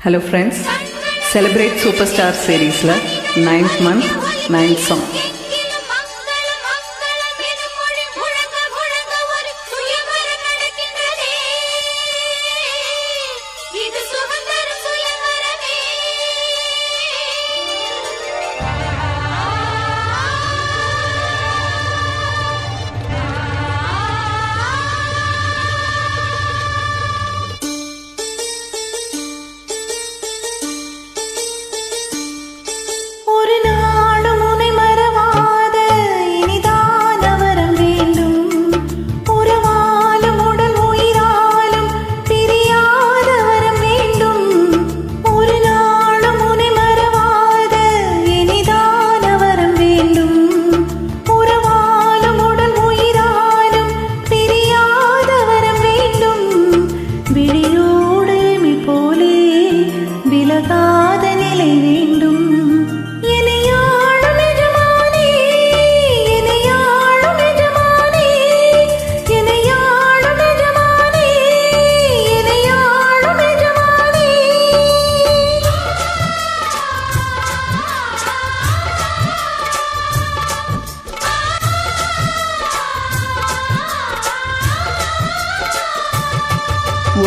Hello friends, celebrate Superstar series la 9th month 9th song.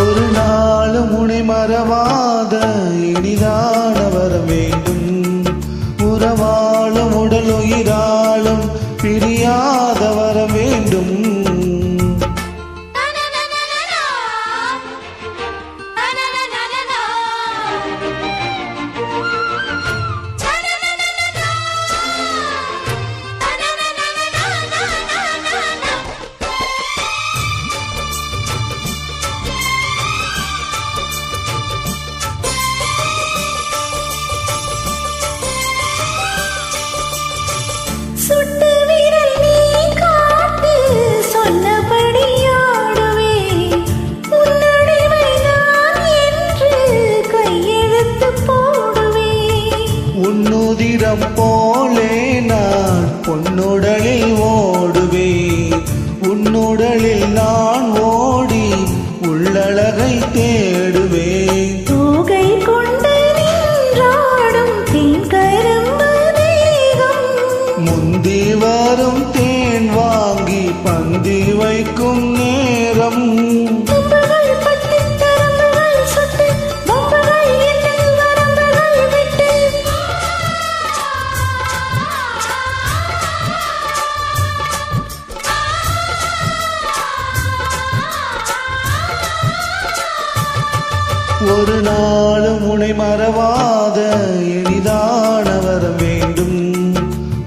ஒரு நாளும் உனை மறவாத இனிதான வர வேண்டும். உறவாலும் உடல் உயிராலும் பிரியாத வர வேண்டும். உன்னுதிரம் போலே நான் பொன்னுடலில் ஓடுவேன். உன்னுடலில் நான் ஓடி உள்ளழகை தேடுவேன். தோகை கொண்டு நின்றாடும் தேன் கரும்பு தேகம், முந்தி வரும் தேன் வாங்கி பந்தி வைக்கும் நேரம். ஒரு நாளும் உனை மறவாத இனிதான வர வேண்டும்.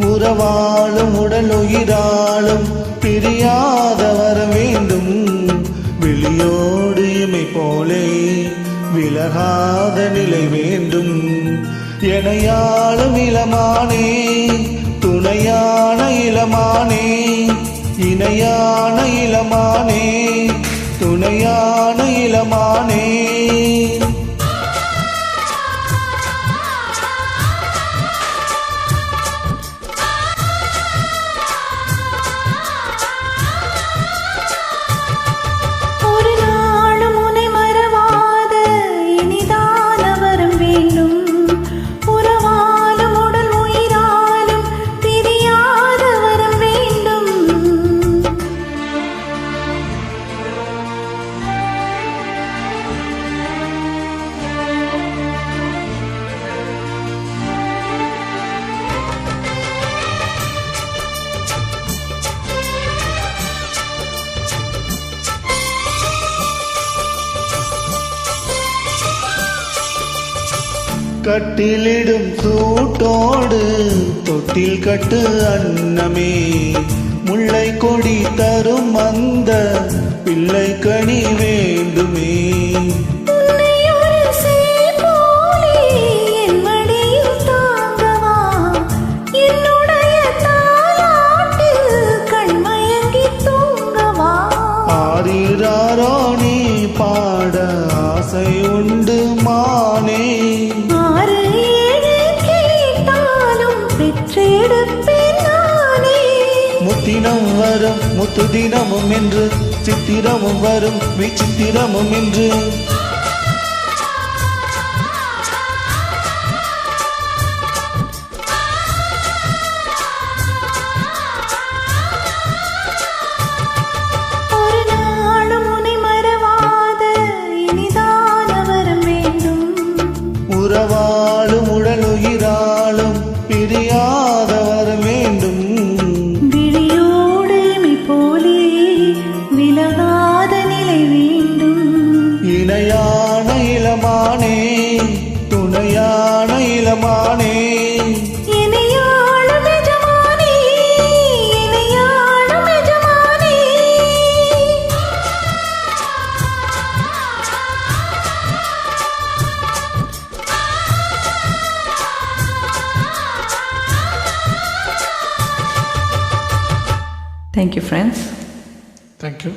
உறவாலும் உடல் உயிராலும் பிரியாத வர வேண்டும். விழியோடு இமை போலே விலகாத நிலை வேண்டும். எனையாளும் இளமானே, துணையான இளமானே, இணையான இளமானே, துணையான இளமானே. கட்டிலிடும் சூட்டோடு தொட்டில் கட்டு அன்னமே, முல்லை கொடி தரும் அந்த பிள்ளை கனி வேண்டுமே. ஆரிராரோ நீ பாட ஆசை உண்டு மானே. முத்தினம் வரும் முத்து தினமும் என்று, சித்திரமும் வரும் விசித்திரமும் என்று. Thank you friends. தேங்க்யூ.